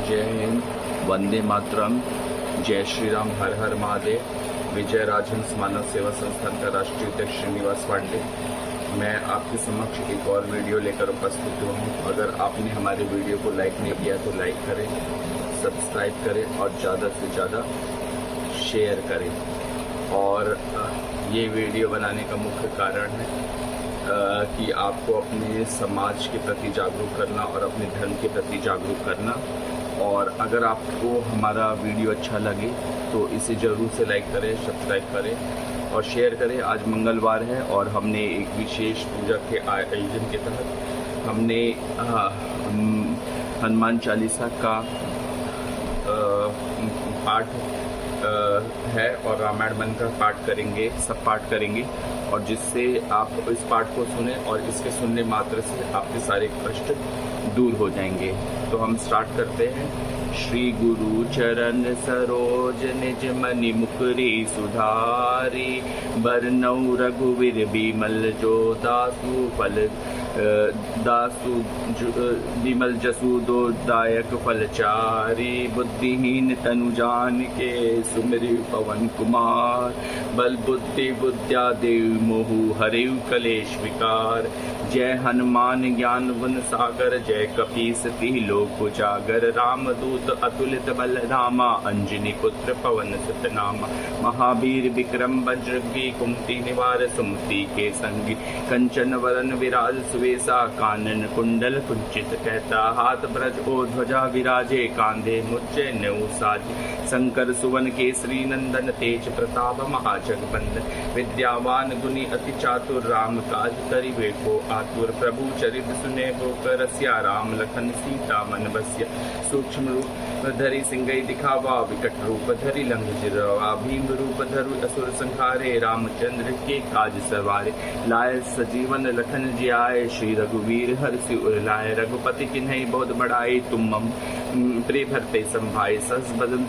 जय हिंद, वंदे मातरम, जय श्री राम, हर हर महादेव। विजय राजहंस मानव सेवा संस्थान का राष्ट्रीय अध्यक्ष श्रीनिवास पांडे। मैं आपके समक्ष एक और वीडियो लेकर उपस्थित हुआ हूँ। अगर आपने हमारे वीडियो को लाइक नहीं किया तो लाइक करें, सब्सक्राइब करें और ज़्यादा से ज़्यादा शेयर करें। और ये वीडियो बनाने का मुख्य कारण है कि आपको अपने समाज के प्रति जागरूक करना और अपने धर्म के प्रति जागरूक करना। और अगर आपको हमारा वीडियो अच्छा लगे तो इसे ज़रूर से लाइक करें, सब्सक्राइब करें और शेयर करें। आज मंगलवार है और हमने एक विशेष पूजा के आयोजन के तहत हमने हनुमान चालीसा का पाठ है और रामायण मन का पाठ करेंगे, सब पाठ करेंगे। और जिससे आप इस पाठ को सुने और इसके सुनने मात्र से आपके सारे कष्ट दूर हो जाएंगे। तो हम स्टार्ट करते हैं। श्री गुरु चरण सरोज निज मनि मुकुरि सुधारी, बरनउँ रघुवीर बिमल जो दासु फल दासु विमल जसु दो दायक फलचारी, बुद्धिहीन तनु जानिके सुमिरि पवन कुमार, बल बुद्धि विद्या देव मोहु हरिव कलेश विकार। जय हनुमान ज्ञान गुण सागर, जय कपीस तिहि लोक उजागर, रामदूत अतुलित बल धामा, अंजनी पुत्र पवन सुत नामा। महावीर विक्रम वज्रगी, कुमति निवार सुमति के संगी, कंचन वरन विराज सुवेसा, कानन कुंडल कुंचित कहता, हाथ ब्रज ओ ध्वजा विराजे, कांधे मुझे नेउ साजे। शंकर सुवन केसरी नंदन, तेज प्रताप महाजगबंदन, विद्यावान गुणी अति चातुर, राम काज करिबे को आतुर। प्रभु चरित सुने वो करसिया, राम लखन सीता मन बसिया। सूक्ष्म रूप धरि सिंगई दिखावा, विकट रूप धरि लंघ जिरवा। भीम रूप धरु असुर संहारे, रामचंद्र के काज सवारे। लाए सजीवन लखन जियाए, श्री रघुवीर हर्षि उर लाए। रघुपति किन्हई बहुत बड़ाई, तुम मम प्रिय भरते संभाई। सस बदन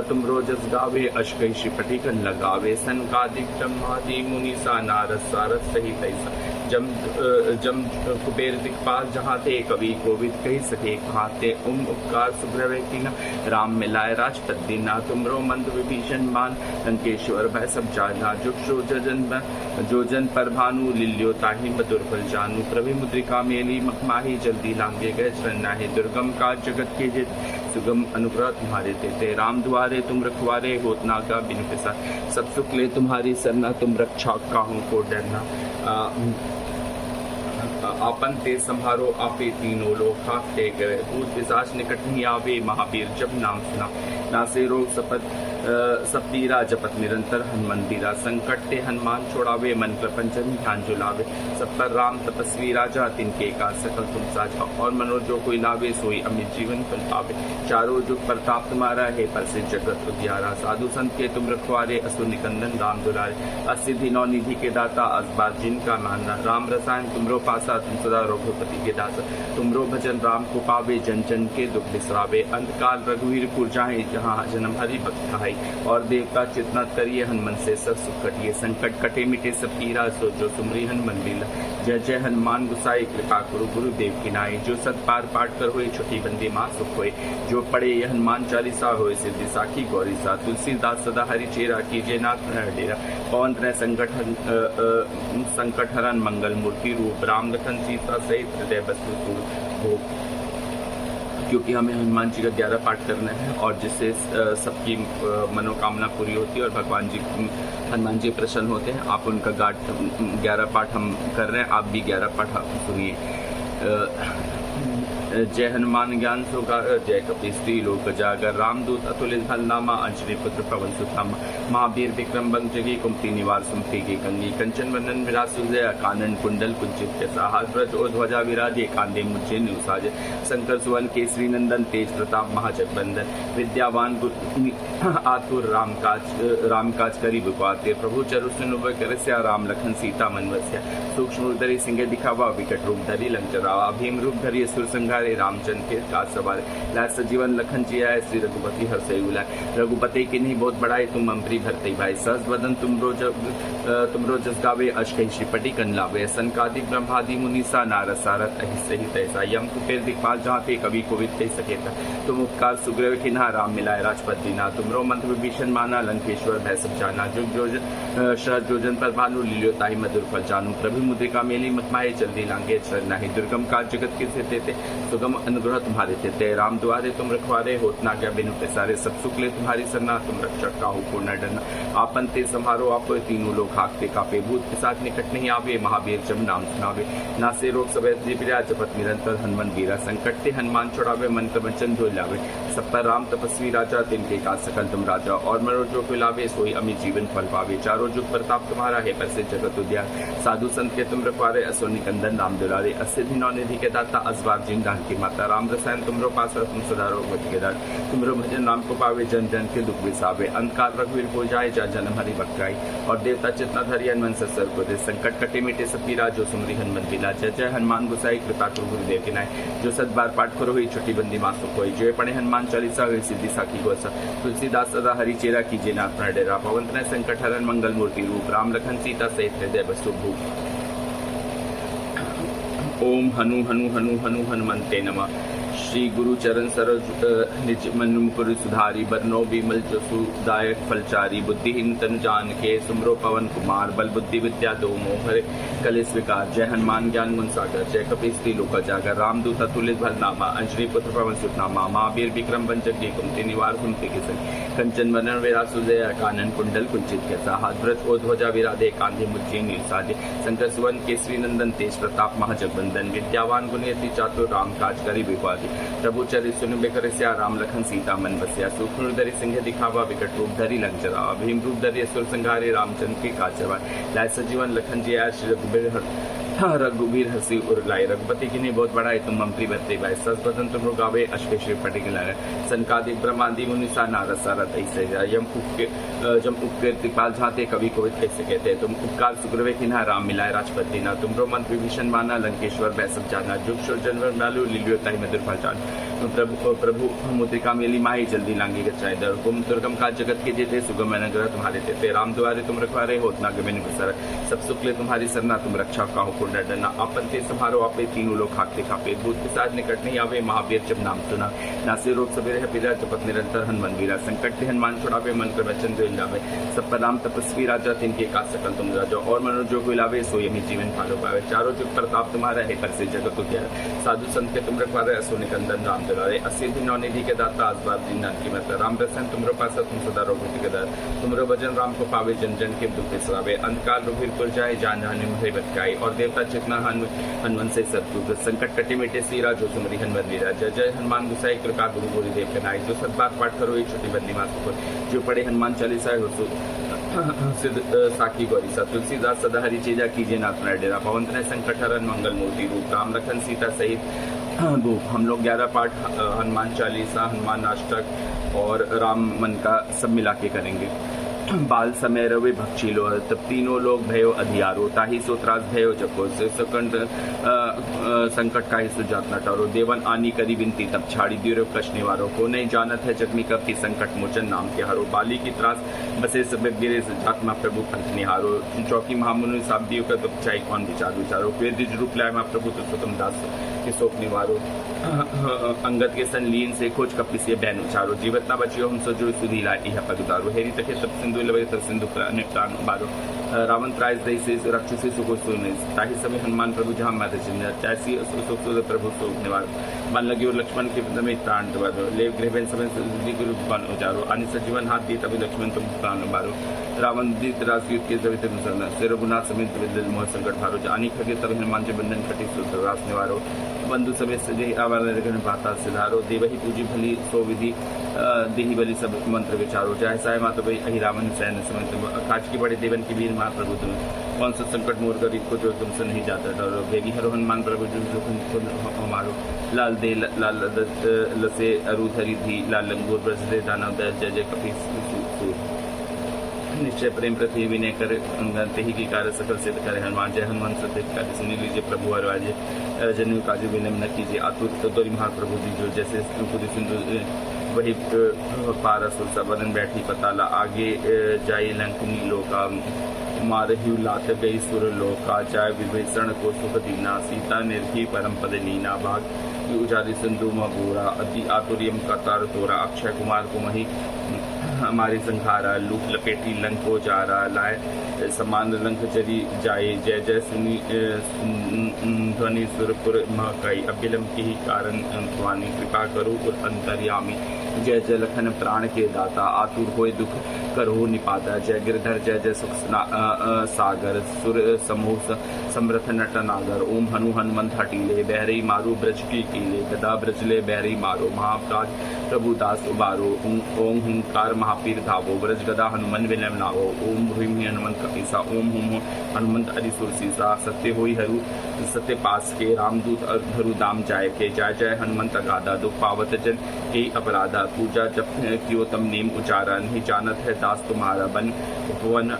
तुम रोजस गावे, अश्क श्रीपति कन लगावे। सनकादिक ब्रह्मादि मुनीसा, नारद सारद सहित तैसा। जम कुबेर दिक्पाल जहाँ थे, कवि कोविद कही सके कहाँ थे। उपकार सुग्रव कीना, राम मिलाए राजपद दीना। तुमरो मंद विभीषण मान, लंकेश्वर भय सब जाना। जुक्षो जो जन पर भानु, लिल्यो ताहि मधुर फल जानू। प्रभि मुद्रिका मेली मखमाही, जल्दी लांगे गए चरण नाहि। दुर्गम काज जगत के जित, सुगम अनुग्रह तुम्हारे देते। राम दुआरे तुम रखवारे, होत ना का बिनु पिसार। सब सुख ले तुम्हारी सरना, तुम रक्षा काहू को डरना। आपन ते संभारो आपे, तीनों लोग खाते गए। भूत पिशाच निकट नहीं आवे, महावीर जब नाम सुना। नासे रोग सब पीरा, जपत निरंतर हनुमान बीरा। संकट ते हनुमान छोड़ावे, मन प्रपंचन ध्यान जुलावे। सब पर राम तपस्वी राजा, तिनके का सकल तुम साझा। और मनोज जो कोई लावे, सोई अमित जीवन फल पावे। चारों जुग प्रताप तुम्हारा है, पर से जगत उजियारा। साधु संत के तुम रखवारे, असुर निकंदन राम दुलारे। असिद्धि नौ निधि के दाता, असबार जिनका मानना। राम रसायन तुमरो पासा, तुम सदा रघुपति के दासा। तुमरो भजन राम को पावे, जन जन के दुख बिसरावे। अंतकाल रघुवीर पुर जाए, जहाँ जन्म हरि भक्त खाई। और देवता चितना करिए, हनुमान से सब सुख कटिए। संकट कटे मिटे सब पीरा, सो जो सुमरी हनुमान लीला। जय जय हनुमान गुसाई, कृपा करो गुरुदेव की नाई। जो सत पार पाठ कर होए, छोटी बंदे माँ सुख होए। जो पढ़े ये हनुमान चालीसा, होए सिद्धि साखी गौरी सा। तुलसीदास सदा हरि चेरा, कीजिए नाथ डेरा। पवन तनय संकट हरन, मंगल मूर्ति रूप। राम लखन सीता सहित हृदय बसु हो। क्योंकि हमें हनुमान जी का 11 पाठ करना है और जिससे सबकी मनोकामना पूरी होती है और भगवान जी हनुमान जी प्रसन्न होते हैं। आप उनका 11 पाठ हम कर रहे हैं, आप भी 11 पाठ सुनिए। जय हनुमान ज्ञान सुगागर, जय कपीस लोक जागर। रामदूत अतुलित बल नामा, अंजनी पुत्र पवन सुत नामा। महावीर विक्रम वज्रगी, कुमति निवार सुमति की कंगी। कंचन वरन विराज सुभेसा, कानन कुंडल कुंचित कैसा। हाथ ब्रज और ध्वजा विराजे, कांधे मुझे न्यू साजे। शंकर सुवन केसरी नंदन, तेज प्रताप महाजगबंदन। विद्यावान आतुर, राम काज करिब को आते। प्रभु चरु सुनु करस्या, राम लखन सीता मन बसिया। सूक्ष्म रूप धरि सिंह दिखावा, विकट रूप धरि लंक जरावा। भीम रूप धरि असुर संहारे, संकारे रामचंद्र के काज सवारे, लाए सजीवन लखन जी आए, श्री रघुपति हर सही बुलाए। रघुपति की नहीं बहुत बड़ाई, तुम अम्बरी भरते भाई, सहस बदन तुम रोजस गावे, अश्कहि श्रीपति कन लावे। सनकादि ब्रह्मादि मुनीसा, नारद सारद अहिस ही तैसा, यम कुपेर दिक्पाल जहाँ थे, कवि कोविद कह सकेता। तुम उपकार सुग्रीव किन्हा, राम मिलाए राजपत दीना। तुमरो मंत्र विभीषण माना, लंकेश्वर भय सब जाना। जुग शरद जोजन पर भानु, लील्यो ताहि मधुर फल जानू। प्रभु मुद्रिका मेली मखमाए, जल्दी लांगे शरण नाही। दुर्गम काज जगत के से थे, सुगम अनुग्रह तुम्हारे थे। राम द्वारे तुम रखवारे, होत ना क्या बिनु पैसारे। सब सुख ले तुम्हारी सरना, तुम रक्षक काहू को न डरना। आपन ते संहारो आप, तीनों लोग हाकते कापे। भूत पिशाच निकट नहीं आवे, महावीर जब नाम सुनावे। नासे रोग सब जीविरा, जपत निरंतर हनुमान वीरा। संकट ते हनुमान छुड़ावे, मन क्रम वचन धो लावे। सब पर राम तपस्वी राजा, तिनके काज सकल तुम राजा। और मनोजो को लावे, सोई अमित जीवन फल पावे। चारों जुग प्रताप तुम्हारा है, पर से जगत उद्यान। साधु संत के तुम रखवारे, असुर निकंदन राम दुलारे। असिधि नौ निधि के दाता, असबार जिन दान की माता। राम रसायन तुमरो पास, तुम सदा रोग के दान। तुमरो भजन राम को पावे, जन जन के दुख विसावे। अंतकाल रघुवीर हो जाए, जा जन्म हरि बख्राई। और देवता चितना धरि हनुमान सर को दे। संकट कटे मिटे सब पीरा, जो सुमरि हनुमान बिला। जय जय हनुमान गोसाई, कृपा करो गुरुदेव की नाय। जो सत बार पाठ करो ही, छुट्टी बंदी मासु कोई। जो पढ़े हनुमान चालीसा, हुई सिद्धि साखी गोसा। तुलसीदास सदा हरि चेरा, कीजिए नाथ अपना डेरा। पवन तनय संकट हरन, मंगल मूर्ति रूप। राम लखन सीता सहित हृदय बसु भूप। ओम हनु हनु हनु हनु हनुमंते नमः। श्री गुरु चरण सरोज निज मन मुकुर सुधारी। बरनो विमल जसु दायक फलचारी। बुद्धिहीन तन जान के, सुमरो पवन कुमार। बल बुद्धि विद्या दो मोहर, कलेश विकार। जय हनुमान ज्ञान गुण सागर, जय कपीस लोक जागर। रामदूत अतुलित बल नामा, अंजनी पुत्र पवन सुत नामा। महावीर विक्रम वंचक कुमति निवार कुमति किसन। कंचन वरण विरासु जय, कानन कुंडल कुंचित कैसा। हाथ व्रत ओ ध्वजा विराधे, कांधे मुझे नीलसाजे। शंकर सुवन केसरी नंदन, तेज प्रताप महाजगवंदन। विद्यावान गुणयति चातुर, राम काज करि विवादि। प्रभु चरित सुन बिकर स्या, राम लखन सीता मन बसिया। सूक्ष्म धरि सिंह दिखावा, विकट रूप धरि लंक जरावा। भीम रूप धरि असुर संहारे, रामचंद्र के काज सवारे। लाए सजीवन लखन जी आए, श्री रघुबीर हंसी उर लाए। रघुपति की नहीं बहुत बड़ा है, तुम मंत्री बरते भाई। सस बदन तुम गावे, अश्के श्री पटि लाए। सनकादि ब्रह्मादि मुनीसा, नारद सारद ऐसे। यम उपके त्रिपाल झाते, कवि कोविद कैसे कहते। तुम उपकार सुग्रीव किन्हा, राम मिलाए राजपत दीना। तुमरो मंत्र विभीषण माना, लंकेश्वर भय सब जाना। जुग जन्म डालू, लील्यो ताहि मधुर फल जान। प्रभु मुद्रिका मेली माही, जल्दी लांगी गचाए। दुर्गम काज जगत के जेते, सुगम अनुग्रह तुम्हारे थे। राम द्वारे तुम रखवारे, होत ना गए बिसर। सब सुख ले तुम्हारी सरना, तुम रक्षा काहू को न डरना। आपन ते संहारो आपे, तीनों लोग खाते खापे। भूत पिशाच निकट नहीं आवे, महावीर जब नाम सुना। नासे रोग सबेरे है पीरा, जपत निरंतर हनुमान वीरा। संकट ते हनुमान छुड़ावे, मन कर वचन दो लावे। सब पर राम तपस्वी राजा, तिनके काज सकल तुम राजा। और मनोजो को लावे, सोई अमित जीवन पालो पावे। चारों जुग प्रताप तुम्हारा है, पर से जगत उद्यान। साधु संत के तुम रखवारे, असुर निकंदन राम दुलारे। असिधि नौ निधि के दाता, असबार जिन दान की माता। राम रसन तुमरो पास, तुम सदा रोग के दार। तुमरो भजन राम को पावे, जन जन के दुख विसरावे। अंतकाल रघुवीर पुर जाए, जान जाने हरि बख्राई। और देवता चितना हनुमान से शत्रु। संकट कटे मिटे सीरा, जो सुमरि हनुमान वीरा। जय जय हनुमान गोसाई, कृपा गुरु गुरुदेव के नाय। जो सत बार पाठ करो, छुट्टी बंदी मासु। जो पढ़े हनुमान चालीसा, सिद्ध साखी गौरीसा। तुलसीदास सदा हरि चेजा, कीजिए नाथ अपना डेरा। पवन तनय संकट हरन, मंगल मूर्ति रूप। राम लखन सीता सहित धूप। हम लोग 11 पाठ हनुमान चालीसा, हनुमान अष्टक और राम मन का सब मिला के करेंगे। बाल समय रवे भक्षिलो, तब तीनों लोग भयो अधियारो। ताही सो त्रास भयो जपो, संकट का ही सुजात न टारो। देवन आनी करी विनती, तब छाड़ी दियो कष्ट निवारो। को नहीं जानत है जग में कब की, संकट मोचन नाम के हारो। बाली की त्रास बसे सब गिरे, आत्मा प्रभु पंथ निहारो। चौकी महामुनि साब्दियों का तब चाई कौन विचारो विचारो। फिर द्विज रूप लाए माँ प्रभु, तो तुम दास के शोक निवारो। अंगद के संलीन से खोज कपि से बैन उचारो। जीवत ना बचियो हम सजो, सुधी लाई यह पगदारो। हेरी तके तब सिंधु लवे, तब सिंधु प्राण बारो। रावण त्रास दई से राक्षसी सुको सुने। ताहि समय हनुमान प्रभु जहाँ माते चिन्ह। चासी सुख प्रभु शोक निवारो। मन लगी और लक्ष्मण के में प्राण दबारो। ले गृह समय गुरु बन उचारो। अनि सजीवन हाथ दिए, तभी लक्ष्मण तुम प्राण मारो। रावण दीत रास युद्ध के जवित से रघुनाथ समेत विदल मोह संकट हारो। जानी खगे तब हनुमान के बंधन कटी, सूत्र रास निवारो। बंधु समेत सजे आवार पाता सिधारो। देवही पूजी भली सो विधि, देही बलि सब मंत्र विचारो। जय साय माता भाई अहि रावण सैन्य समेत। काज की बड़े देवन की वीर माँ प्रभु तुम। कौन सा संकट मोर गरीब को, जो तुमसे नहीं जाता डरो। भेगी हरो हनुमान प्रभु, जो हमारो। लाल दे लाल लसे अरुधरी धी, लाल लंगूर ब्रज दे दानव दय। जय जय कपी निश्चय प्रेम प्रति विनय कर गणते ही की कार्य सकल सिद्ध करे हनुमान। जय हनुमान सत्य कार्य सुनी लीजिए प्रभु हरवाजे जन्य काजू विलम्ब न कीजिए आतुर तो महाप्रभु जी जो जैसे सिंधु वही पारा सुरसा बदन बैठी पताला आगे जाए लंकनी लोका मारही लात गई सुर लोका जाय विभीषण को सुख दीना सीता निर्भी परम पद नीना भाग उजारी सिंधु मगोरा अति आतुर्यम का तार तोरा अक्षय कुमार को मही हमारे संहारा लूट लपेटी लंक को जारा लाए समान लंक चरी जाए जय जय सुनी ध्वनि सुरपुर महकाई अबिलम के ही कारण स्वानी कृपा करो और अंतर्यामी जय जय लखन प्राण के दाता आतुर होए दुख करो निपाता जय गिरधर जय जय सुख सागर सुर समूह समृथ नट नागर ओम हनु हनुमंत हटीले बहरी मारो ब्रज की कीले गदा ब्रजले बहरी मारो महाप्राज प्रभु दास उबारो ओम हुंकार महापीर धावो ब्रज गदा हनुमन विलम लावो ओम भीम हनुमंत कपीसा ओम हुम हनुमंत अधिसुर सीसा सत्य होई हरु सत्य पास के रामदूत धरु दाम जाय के जय जय हनुमंत अगाधा दुख पावत जन के अपराधा पूजा जप कियो तम नेम उचारा नहीं जानत है दास तुम्हारा बन उपवन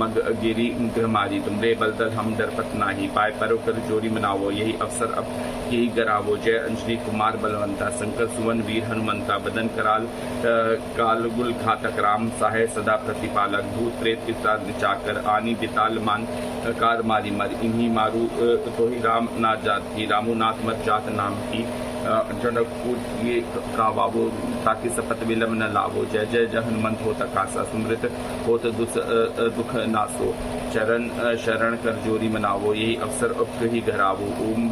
मग गिरी गृह मारी तुमरे बलदल हम डरपत नाही पाए परो कर जोड़ी मनावो यही अवसर अब यही गरावो जय अंजलि कुमार बलवंता शंकर सुवन वीर हनुमंता बदन कराल कालगुल घातक राम साहे सदा प्रतिपालक भूत प्रेत पिता चाकर आनी बिताल मान कार मारी मर इन्हीं मारू तो ही राम ना जात की रामू नाथ मत जात नाम की जनकपुर ये कावावो ताकि सपत विलम न लावो जय जय जय हनुमंत हो तकासा सुमृत होत दुख नासो चरण शरण कर जोरी मनावो यही अवसर अब ही घरावो ओम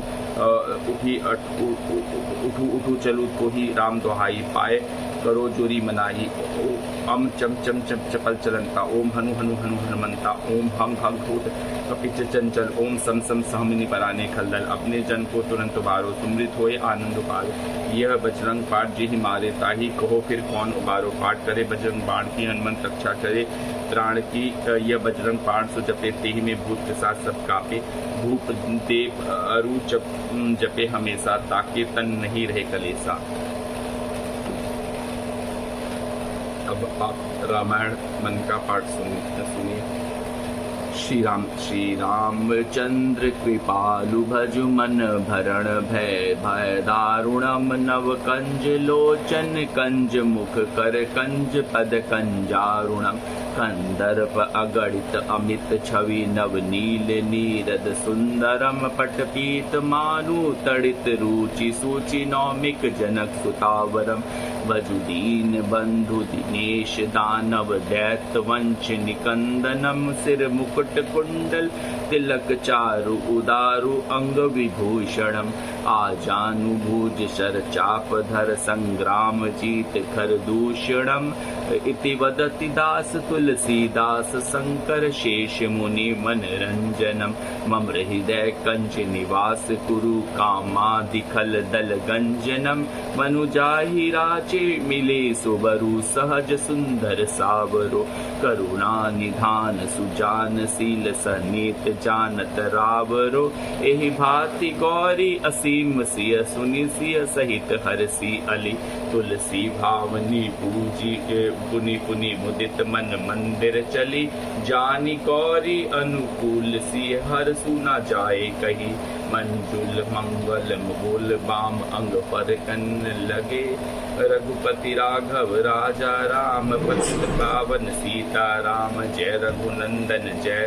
उठू उठू चलू तो ही राम दोहाई पाए करो जोरी मनाई अम चम चम चम चपल चलंता ओम हनु हनु हनु हनुमंता ओम हम भूत कपिच चंचल ओम सम सम सहमिनी पराने खलदल अपने जन को तुरंत उबारो सुमृत होए आनंद उबारो यह बजरंग पाठ जी ही मारे ताही कहो फिर कौन उबारो पाठ करे बजरंग बाण की हनुमंत रक्षा करे प्राण की यह बजरंग बाण सो जपे तेही में भूत के साथ सब कापे भूप देव अरु जपे हमेशा ताकि तन नहीं रहे कलेसा। अब आप रामायण मन का पाठ सुनिए। श्री रामचंद्र कृपालु भजु मन भरण भय भय दारुणम नव कंज लोचन कंज मुख कर कंज पद कंजारुणम कंदर्प अगणित अमित छवि नव नील नीरद सुंदरम पटपीत मानु तड़ित रुचि सूचि नौमिक जनक सुतावरम भजुदीन बंधु दिनेश दानव दैत वंश निकंदनम सिर मुकुट कुंडल तिलक चारु उदारु अंग विभूषणम आजानु भुज शर चाप धर संग्राम जीत खर दूषणम इति वदति दास तुलसीदास शंकर शेष मुनि मनरंजनम मम हृदय कंज निवास कुरु कामादिखल दल गंजनम मनुजाहि राचे मिले सुबरु सहज सुंदर सावरो करुणा निधान सुजान शील सनीत जानत रावरो एहि भांति गौरी असीम सिय सुनि सिय सहित हरसी अली तुलसी भावनी पूजी पुनि पुनि मुदित मन मंदिर चली जानी गौरी अनुकूल सिय हर सुना जाए कही मंजुल मंगल मूल बाम अंग पर कन्न लगे रघुपति राघव राजा राम पतित पावन सीता राम जय रघुनंदन जय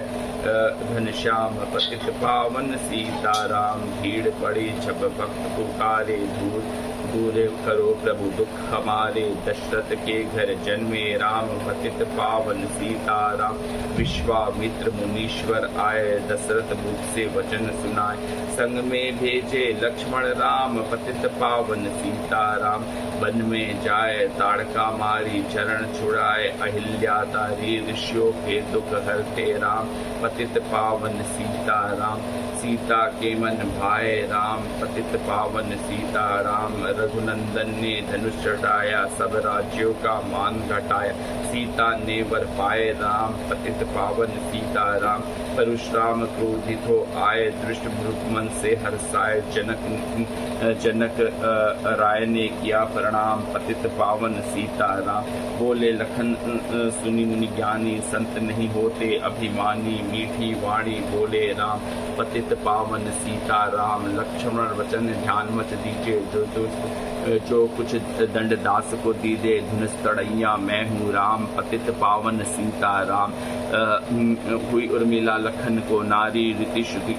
घनश्याम पतित पावन सीता राम भीड़ पड़ी छप भक्त पुकारे दूर दूर करो प्रभु दुख हमारे दशरथ के घर जन्मे राम पतित पावन सीता राम विश्वामित्र मुनीश्वर आए दशरथ मुख से वचन सुनाए संग में भेजे लक्ष्मण राम पतित पावन सीता राम वन में जाए ताड़का मारी चरण छुड़ाए अहिल्या तारी ऋषियों के दुख हरते राम पतित पावन सीता राम सीता के मन भाए राम पतित पावन सीता राम रघुनंदन ने धनुष चढ़ाया, सब राज्यों का मान घटाया। सीता ने वर पाए राम, पतित पावन सीता राम। परशुराम क्रोधित हो आए, दृष्ट भृगुमन से हर्षाए। जनक राय ने किया प्रणाम, पतित पावन सीता राम। बोले लखन सुनी मुनि ज्ञानी, संत नहीं होते अभिमानी। मीठी वाणी बोले राम, पतित पावन सीता राम। लक्ष्मण वचन ध्यान मत दीजिए, जो कुछ दंड दास को दी दे। धनुष तड़ैया मैं हूँ राम, पतित पावन सीता राम। हुई उर्मिला लखन को नारी, रीति श्रुति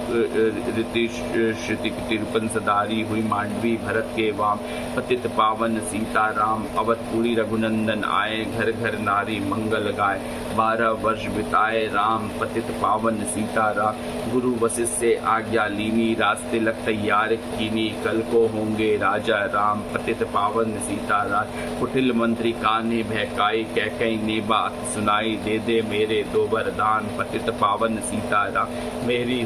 तिरुपन सदारी। हुई मांडवी भरत के वाम, पतित पावन सीता राम। अवधपुरी रघुनंदन आए, घर घर नारी मंगल गाय। 12 वर्ष बिताए राम, पतित पावन सीता राम। गुरु वशिष्ठ से आज्ञा लीनी, रास्ते लग तैयार कीनी। कल को होंगे राजा राम, पतित पावन सीता राम। कुटिल मंत्री काने बहकाई, कैकई ने बात सुनाई। दे दे मेरे दो वरदान, पतित पावन सीता राम। मेरी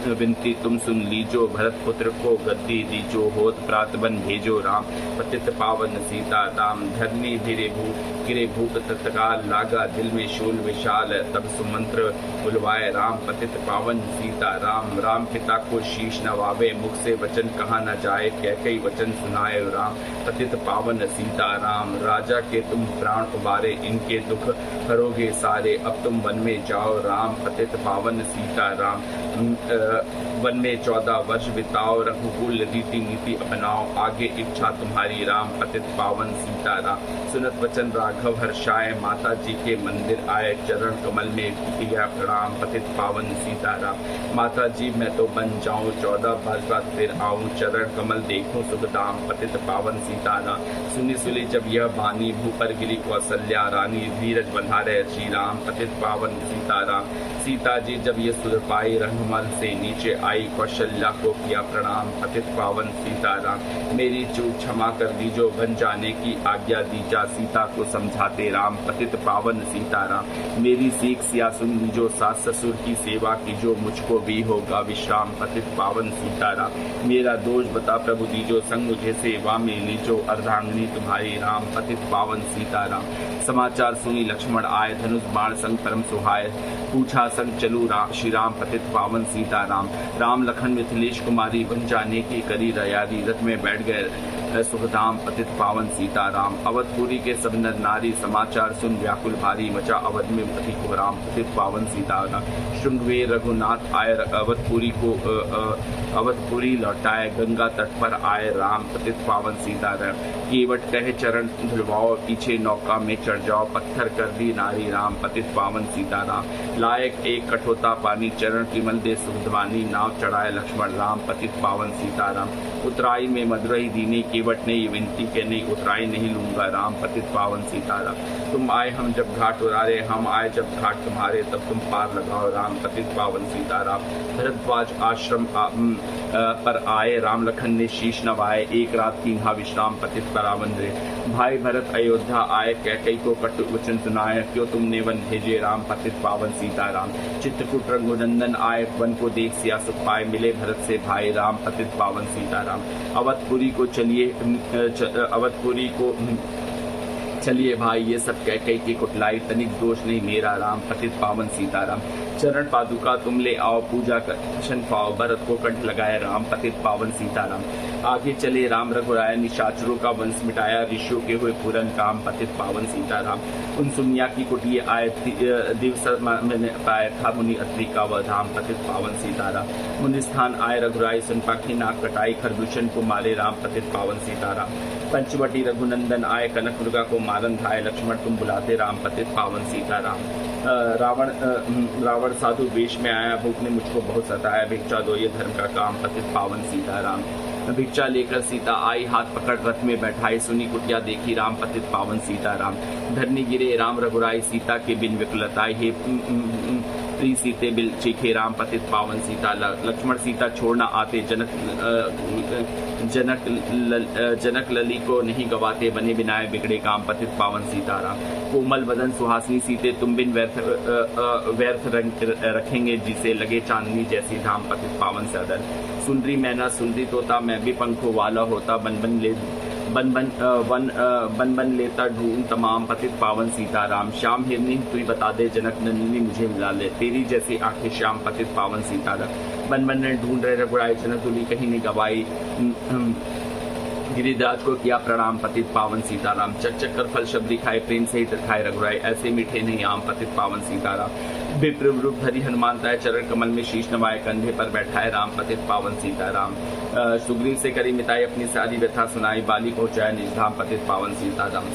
विनती तुम सुन लीजो, भरत पुत्र को गद्दी दीजो। होत प्रात बन भेजो राम, पतित पावन सीता राम। धरनी धीरे गिरे भूप तत्काल, लागा दिल में शूल विशाल। तब सुमंत्र बुलवाए राम, पतित पावन सीता राम। राम पिता को शीश नवावे, मुख से वचन कहा न जाए। कैकई वचन सुनाए राम, पतित पावन सीता राम। राजा के तुम प्राण उबारे, इनके दुख करोगे सारे। अब तुम वन में जाओ राम, पतित पावन सीता राम। वन में 14 वर्ष बिताओ, रघुकुल रीति नीति अपनाओ। आगे इच्छा तुम्हारी राम, पतित पावन सीता राम। सुनत वचन राघव हर्षाए, माता जी के मंदिर आए। चरण कमल में किया प्रणाम, पतित पावन सीता राम। माता जी मैं तो बन जाऊं, 14 वर्ष बाद फिर आऊं। चरण कमल देखूं सुखदाम, पतित पावन सीता राम। सुनी जब यह बानी, भूपर गिरी कौशल्या रानी। धीरज बंधारे श्री राम, पतित पावन सीता राम। सीता जी जब ये सुध पाई, रंगमल से नीचे आई। कौशल्या को किया प्रणाम, पतित पावन सीता राम। मेरी चूक क्षमा कर दीजो, बन जाने की आज्ञा दीजा। सीता को समझाते राम, पतित पावन सीता राम। मेरी सीख सिया सुन लीजो, सास ससुर की सेवा कीजो। मुझको भी होगा विश्राम, पतित पावन सीता राम। मेरा दोष बता प्रभु दीजो, संग मुझे सेवा में लीजो। अर्धांगिनी तुम्हारी राम, पतित पावन सीता राम। समाचार सुनी लक्ष्मण आए, धनुष बाण संग परम सुहाय। पूछा संग चलू श्री राम, पतित पावन सीता राम। राम लखन मिथिलेश कुमारी, बन जाने की करी तैयारी। रथ में बैठ गए सुखधाम, पतित पावन सीता राम। अवधपुरी के सब नर नारी, समाचार सुन व्याकुल भारी। मचा अवध में पति को राम, पतित पावन सीता राम। श्रृंगवेर रघुनाथ आए, अवधपुरी लौटाए। गंगा तट पर आए राम, पतित पावन सीता राम। केवट कहे चरण धुलवाओ, पीछे नौका में चढ़ जाओ। पत्थर कर दी नारी राम, पतित पावन सीता राम। लायक एक कठोता पानी, चरण किमल दे सुखध्वानी। नाव चढ़ाए लक्ष्मण राम, पतित पावन सीता राम। उतराई में मदुरई दीनी, केवट ने ये विनती के नहीं। उतराई नहीं लूंगा राम, पतित पावन सीता राम। तुम आए हम जब घाट उरारे, हम आए जब घाट तुम्हारे। तब तुम पार लगाओ राम, पतित पावन सीता राम। भरद्वाज आश्रम पर आए, राम लखन ने शीश नवाए। एक रात कीन्हा विश्राम, पतित पावन रे। भाई भरत अयोध्या आए, कैकई को कटु वचन सुनाए। क्यों तुमने वन भेजे राम, पतित पावन सीता राम। चित्रकूट रघुनंदन आए, वन को देख सिया सुख पाए। मिले भरत से भाई राम, पतित पावन सीता राम। अवधपुरी को चलिए भाई, ये सब कैकई की कुटलाई। तनिक दोष नहीं मेरा राम, पतित पावन सीता राम। चरण पादुका तुम ले आओ, पूजा कर दर्शन पाओ। भरत को कंठ लगाए राम, पतित पावन सीता राम। आगे चले राम रघुराय, निशाचरों का वंश मिटाया। ऋषियों के हुए पूरन काम, पतित पावन सीता राम। उन सुनिया की कुटिया आए, दिवस पाया था मुनि अत्रि का वह धाम, पतित पावन सीता राम। मुनिस्थान आए रघुराय, सुन पाखी नाक कटाई। खरदूषण को मारे राम, पतित पावन सीता राम। पंचवटी रघुनंदन आए, कनक दुर्गा को मारन धाये। लक्ष्मण तुम बुलाते राम, पतित पावन सीता राम। रावण साधु वेश में आया, भूख ने मुझको बहुत सताया। भिक्षा दो ये धर्म का काम, पतित पावन सीता राम। भिक्षा लेकर सीता आई, हाथ पकड़ रथ में बैठाई। सुनी कुटिया देखी राम, पतित पावन सीता राम। धरनी गिरे राम रघुराई, सीता के बिन विकलताई। हे प्रिय सीते बिल चीखे राम, पतित पावन सीता। लक्ष्मण सीता छोड़ना आते, जनक लली को नहीं गवाते। बने बिनाए बिगड़े काम, पतित पावन सीता राम। कोमल बदन सुहासनी सीते, तुम बिन व्यर्थ रखेंगे जिसे। लगे चांदनी जैसी धाम, पतित पावन सदन। सुंदरी मैना सुंदरी तोता, मैं भी पंखों वाला होता। बन बन बन बन लेता ढूंढ तमाम पतित पावन सीताराम। श्याम हिरनी तू बता दे जनक नंदिनी मुझे मिला ले, तेरी जैसी आंखें श्याम पतित पावन सीताराम। बन बन ने ढूंढ रहे रघुराई जनक दुली कहीं नहीं गवाई, गिरिराज को किया प्रणाम पतित पावन सीताराम। चक चक कर फल शबरी खाए प्रेम से ही खाए रघुराई, ऐसे मीठे नहीं आम पतित पावन सीताराम। विप्र रूप धरी हनुमान ताय चरण कमल में शीश नवाए, कंधे पर बैठा है राम पतित पावन सीताराम। सुग्रीव से करी मिताई अपनी सारी व्यथा सुनाई, बाली पहुंचाया निज धाम पतित पावन सीताराम।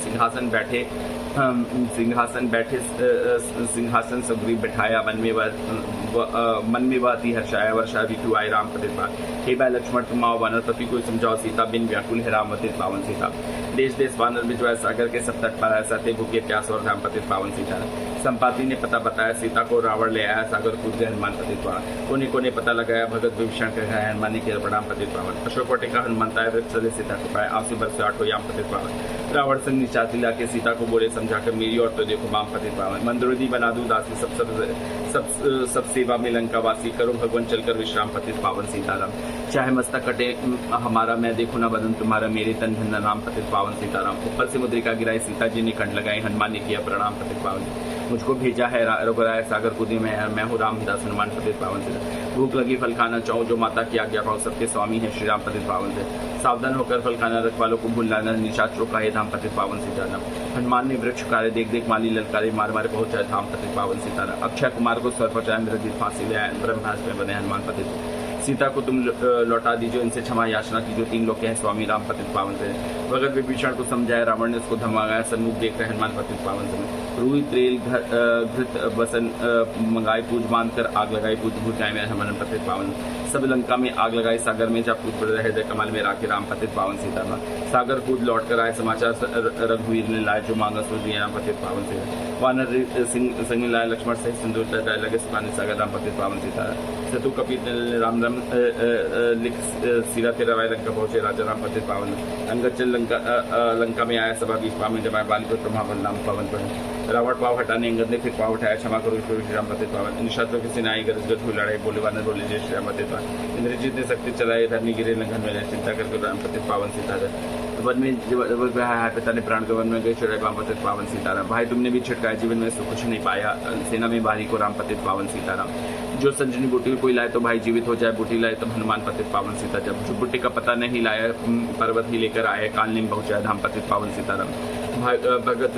सिंहासन सुग्रीव बैठाया, मन में बाती हर्षाया, वर्षा ऋतु आए राम पतित पावन। हे भाई लक्ष्मण तुम आओ वानर पति को समझाओ, सीता बिन व्याकुल है राम पतित पावन सीता। देश देश वानर बिजवाय सागर के सब तट पर आया, सत्य भूखे प्यास और राम पतित पावन सीताराम। संपाति ने पता बताया सीता को रावण ले आया, सागर कूद गए हनुमान पतित पावन। कोने कोने पता लगाया भगत विभीषण कहा हनुमान ने किया प्रणाम पतित पावन। अशोक वाटिका हनुमान ताय वृक्ष चले सीता को पाए, आंसू बरसे आठो याम पतित पावन। रावण संग निचाती लाके सीता को बोले समझाकर मेरी और तो देखो माम पतित पावन। मंदरुदी बना दूं दासी सब सेवा में लंका वासी, करो भगवान चलकर विश्राम पतित पावन सीताराम। चाहे मस्तक कटे हमारा मैं देखूं ना बदन तुम्हारा, मेरे तन धन नाम पतित पावन सीताराम। ऊपर से मुद्रिका गिराई सीता जी ने कंठ लगाई, हनुमान ने किया प्रणाम पतित पावन। मुझको भेजा है रघुराय सागर कूदे में, मैं हूँ रामदास हनुमान पतित पावन से। भूख लगी फल खाना चाहूँ, जो माता की आज्ञा पाओ, सबके स्वामी है श्री राम पतित पावन से। सावधान होकर फल खाना, रखवालों को भूल लाना, निशाचरों का हे धाम पतित पावन सीताराम। हनुमान ने वृक्ष कार्य देख देख माली ललकारे, मार मारे पहुंचाए धाम पतित पावन सीताराम। अक्षय कुमार को स्वर पहुंचाया, इंद्रजीत फांसी ले आए, ब्रह्मास्त्र में बने हनुमान पतित। सीता को तुम लौटा दीजिए, इनसे क्षमा याचना की, जो 3 लोग के हैं स्वामी राम पतित पावन से। भगत विभीषण को समझाया, रावण ने उसको धमकाया, सन्मुख देख रहे हनुमान पतित पावन से। रूई त्रेल घृत बसन मंगाई, पूज बांध कर आग लगाई, पूज भूज जाए में हनुमान पतित पावन। सब लंका में आग लगाई, सागर में जा पूज पड़ रहे कमल में राखे राम पतित पावन सीताराम। सागर कूद लौट कर आए, समाचार रघुवीर ने लाए, जो मांगा सो दिया राम पतित पावन से। वानर सिंह लाए, लक्ष्मण से सिंदूर लगाए, लगे सुखाने सागर राम पतित पावन सीताराम। सतु कपित राम राम लिख सीरा तेरा वाय लंका पहुंचे, राजा राम पतित पावन। अंगद चल लंका में आया, सभा बीच पाव में जमाया, बाली को ब्रह्मा बलराम पावन पर। रावण पाव हटाने अंगद ने फिर पाव उठाया, क्षमा करो श्री राम पतित पावन। निशाचरों की सेनाई गरज हुई लड़ाई, बोले वानर बोले जय श्री राम पतित पावन। इंद्रजीत ने शक्ति चलाई, धरनी गिरे लंघन में, चिंता करके राम पतित पावन सीताराम। वन में पिता ने प्राण के वन में गए, छुड़ाए राम पतित पावन सीताराम। भाई तुमने भी छिटकाया, जीवन में सुख कुछ नहीं पाया, सेना में बारी को राम पतित पावन सीताराम। जो संजनी बूटी कोई लाए तो भाई जीवित हो जाए, बूटी लाए तो हनुमान पतित पावन सीता। जब जो बूटी का पता नहीं लाया, पर्वत ही लेकर आए, काल निम पहुंचाया धाम पतित पावन सीताराम। भगत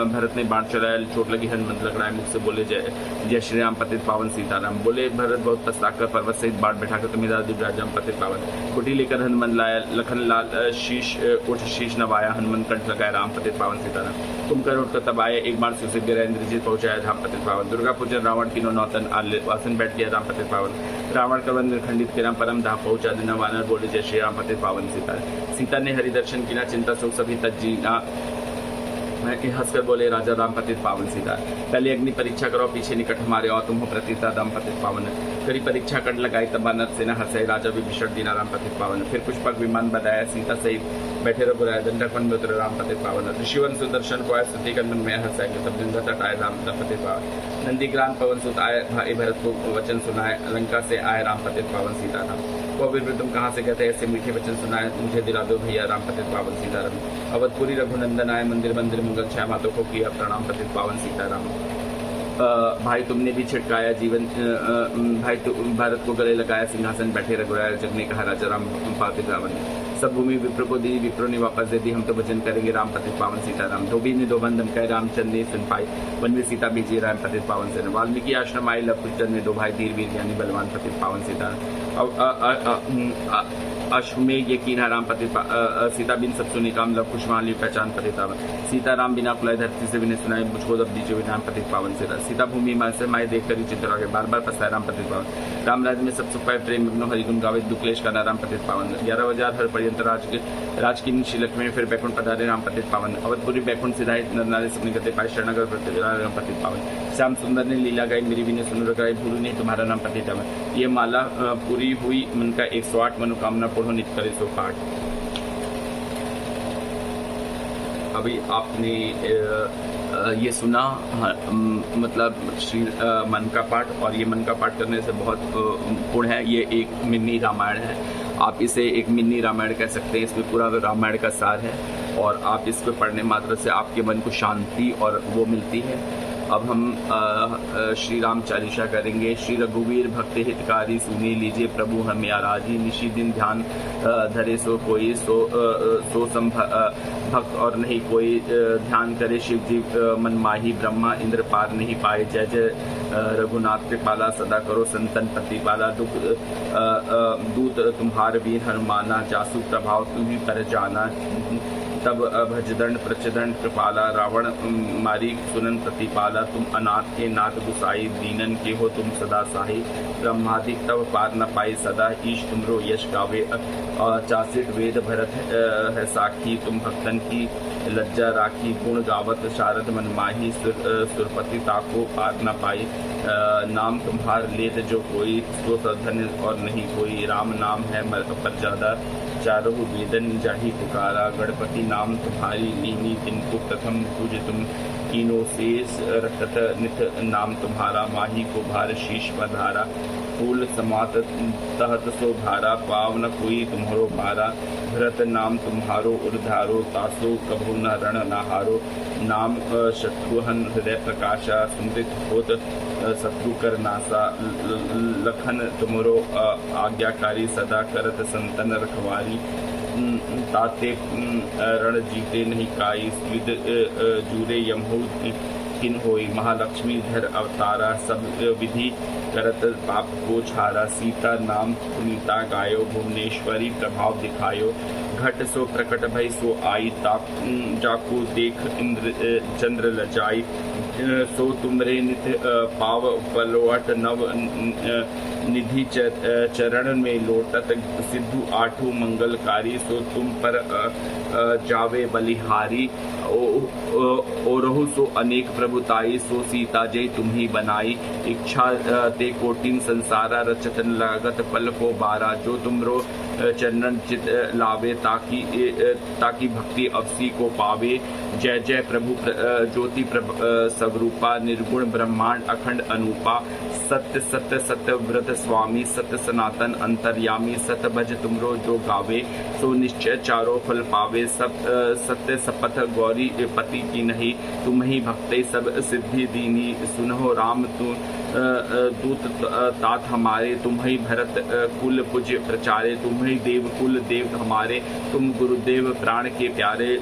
भरत ने बाण चलाया, चोट लगी हनुमंत लग रहा है, मुख से बोले जय श्री राम पतित पावन सीताराम। बोले भरत बहुत पछताकर पर्वत सहित बाण बैठाकर तुम्हें राम पतित पावन। बूटी लेकर हनुमान लाया, लखन लाल शीश नवाया, हनुमान कंठ लगाया राम पतित पावन सीताराम। तुम कर उठकर तब आए, एक बाण से गिरा, इंद्रजीत पहुंचाया धाम पतित पावन। दुर्गा पूजन रावण तीनों नौतन आसन बैठ गया राम पतित पावन। रावण का वन खंडित के राम परम धाम पहुंचा देना, वानर बोले जय श्री राम पतित पावन सीता। सीता ने हरि दर्शन किया, चिंता सुख सभी तज्जीना, हंसकर बोले राजा राम पतित पावन सीता। पहले अग्नि परीक्षा करो, पीछे निकट हमारे और तुम हो प्रतिता राम पतित पावन। करी परीक्षा कर लगाई, तब वानर सेना हंसे, राजा विभीषण दीना राम पतित पावन। फिर पुष्पक विमान बनाया, सीता सहित बैठे रघुराय, दंडक वन में उतरे राम पतित पावन। ऋषिवन सुदर्शन को आए, स्तुति कंदन में हंसाएंगे, तब गंगा तट आए राम पतित पावन। नंदीग्राम पवन सुत आए, भाई भरत को वचन सुनाए, लंका से आए राम पतित पावन सीताराम। कौबिर तुम कहाँ से कहते ऐसे मीठे वचन सुनाए, मुझे दिला दो भैया राम पतित पावन सीताराम। अवधपुरी रघुनंदन आए, मंदिर मंदिर मंगल छाया, मातों को किया प्रणाम पतित पावन सीताराम। भाई तुमने भी छिटकाया, जीवन भाई भारत को गले लगाया, सिंहासन बैठे रघुराय, जग ने कहा राजा राम पतित पावन। सब भूमि विप्र को दी, विप्रो ने वापस दे दी, हम तो भजन करेंगे राम पतित पावन सीताराम। धोबी ने 2 बंधन कहे, रामचंद्र ने सुन पाई, वन में सीता भेजी राम पतित पावन से। वाल्मीकि आश्रम आए, लवकुश ने 2 भाई धीर वीर ज्ञानी बलवान पतित पावन सीताराम। अश्वमेघ यकीन राम पतित सीता बिन सब सुनी काम, लव कुश माली पहचान पतित पावन। सीता राम बिना कुलाय, धरती से विनय सुनाए, मुझको दब दीजिए राम पतित पावन सीता। सीता भूमि माँ से माए देख कर चित्र आगे, बार बार पछताए राम पतित पावन। राम राज्य में सब सुख पाए, प्रेम मग्नो हरिगुण गावे, दुक्लेश का राम पतित पावन। 11,000 हर पर्यंत राज की नीची लक्ष्मी, फिर बैकुंठ पधारे राम पतित पावन। अवधपुरी बैकुंठ सिधाए, नर नारी सपने गते पाए, शरणगर राम पतित पावन। श्याम सुंदर ने लीला गाई, मेरी विनय सुन रगाई, भूलू नहीं तुम्हारा नाम पतित पावन। ये माला पूरी हुई मन का 108 मनोकामना, पढ़ो नित्य करे सो पाठ। अभी आपने ये सुना, मतलब श्री मन का पाठ, और ये मन का पाठ करने से बहुत गुण है। ये एक मिनी रामायण है आप इसे एक मिनी रामायण कह सकते हैं। इसमें पूरा रामायण का सार है और आप इसको पढ़ने मात्र से आपके मन को शांति और वो मिलती है। अब हम श्री राम चालीसा करेंगे। श्री रघुवीर भक्त हितकारी सुनी लीजिए, प्रभु हमें आराजी, निशि दिन ध्यान धरे सो कोई, सो सम भक्त और नहीं कोई, ध्यान करे शिव जी मन माही, ब्रह्मा इंद्र पार नहीं पाए। जय जय रघुनाथ कृपाला, सदा करो संतन प्रतिपाला, दुख दूत तुम्हार वीर हनुमाना, जासु प्रभाव तुम्ही कर जाना। तब भजदंड प्रचदंड कृपाला, रावण मारी सुनन प्रतिपाला, तुम अनाथ के नाथ गुसाई, दीनन के हो तुम सदा साही। ब्रह्मादि तब पार न पाई सदा, ईश तुमरो यश गावे, 64 वेद भरत है साखी, तुम भक्तन की लज्जा राखी। गुण गावत शारद मन माही, सुरपति ताको पार न पाई। नाम तुम्हार लेत जो कोई, सो धन और नहीं कोई। राम नाम है पर ज्यादा, चारों वेदन जाहि पुकारा। गणपति नाम तुम्हारी लीनी, तिनको प्रथम पूज तुम, तीनों शेष रखत नित नाम तुम्हारा। माही को भार शीश पधारा, फूल समात तहत सो धारा, पावन कोई तुम्हारो भारा। भरत नाम तुम्हारो उर्धारो, तासो कभु न रण नहारो। नाम शत्रुहन हृदय प्रकाशा, सुमृत होत शत्रु कर नासा। लखन तुमरो आज्ञाकारी, सदा करत संतन रखवारी। ताते रण जीते नहीं काई, स्विद जूरे यमहु किन होई। महालक्ष्मी धर अवतारा, सब विधि करत पाप को छारा। सीता नाम पुनीता गायो, भुवनेश्वरी प्रभाव दिखायो। घट सो प्रकट भई सो आई, जाको देख इंद्र चंद्र लजाई। सो तुमरे नित पाव पलवट, नव निधि चरण में लोटत। सिद्धू आठू मंगलकारी, सो तुम पर जावे बलिहारी। ओरहु सो अनेक प्रभुताई, सो सीता जय तुम्ही बनाई। इच्छा ते कोटिन संसारा, रचतन लागत पल को बारा। जो तुमरो चरणन चित लावे, ताकि भक्ति अवसी को पावे। जय जय प्रभु ज्योति स्वरूपा, निर्गुण ब्रह्मांड अखंड अनूपा। सत्य सत्य सत्य व्रत स्वामी, सत्य सनातन अंतर्यामी। सत्य भज तुमरो जो गावे, सो निश्चय चारों फल पावे। सत्य सपथ गौरी पति की नहीं, तुम ही भक्ते सब सिद्धि दीनी। सुनो राम तू दूत तात हमारे, तुम ही भरत कुल पूज्य प्रचारे। तुम ही देव कुल देव हमारे, तुम गुरुदेव प्राण के प्यारे।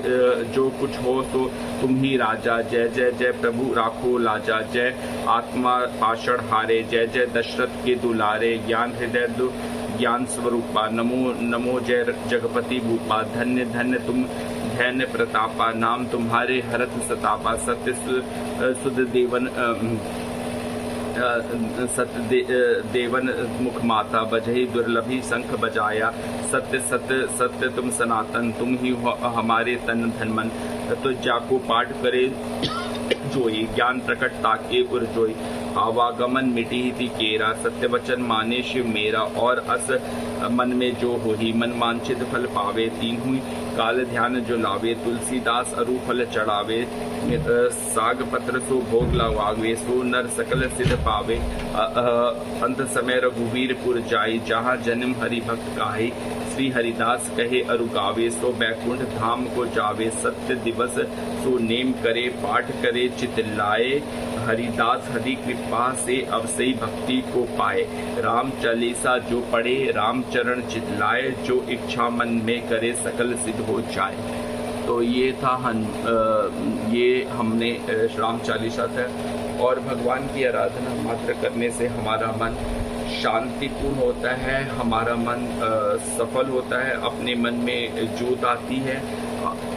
जो कुछ हो तो तुम ही राजा, जय जय जय प्रभु राखो लाजा। जय आत्मा पाषण हारे, जय जय दशरथ के दुलारे। ज्ञान हृदय ज्ञान स्वरूपा, नमो नमो जय जगपति भूपा। धन्य धन्य तुम धैन्य प्रतापा, नाम तुम्हारे हरत सतापा। सत्य सुध देवन देवन मुख माता, बजही दुर्लभी शंख बजाया। सत्य सत्य सत्य तुम सनातन, तुम ही हो हमारे तन धन मन। तो जाको पाठ करे जोई, ज्ञान प्रकट ताके उर जोई। आवागमन मिटी थी केरा, सत्य वचन माने शिव मेरा। और अस मन में जो होही, मन मांछित फल पावे। तीन हुई काल ध्यान जो लावे, तुलसीदास अरु फल चढ़ावे। साग पत्र सो भोग लगावे, सो नर सकल सिद्ध पावे। अंत समय रघुवीरपुर जाई, जहाँ जन्म हरि भक्त काहे। श्री हरिदास कहे अरु गावे, सो बैकुंठ धाम को जावे। सत्य दिवस सो नेम करे, पाठ करे चित लाए। हरिदास हरि कृपा से अवसई भक्ति को पाए। राम चालीसा जो पढ़े, राम चरण चितलाए। जो इच्छा मन में करे, सकल सिद्ध हो जाए। तो ये था ये हमने राम चालीसा था। और भगवान की आराधना मात्र करने से हमारा मन शांतिपूर्ण होता है, हमारा मन सफल होता है, अपने मन में जोत आती है।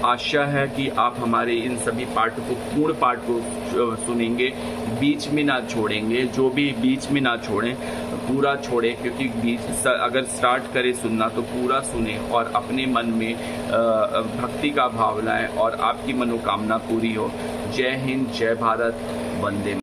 आशा है कि आप हमारे इन सभी पाठ को, पूर्ण पाठ को सुनेंगे, बीच में ना छोड़ेंगे। जो भी बीच में ना छोड़ें, पूरा छोड़ें, क्योंकि बीच अगर स्टार्ट करें सुनना तो पूरा सुने और अपने मन में भक्ति का भाव लाएं और आपकी मनोकामना पूरी हो। जय हिंद, जय भारत, वंदे।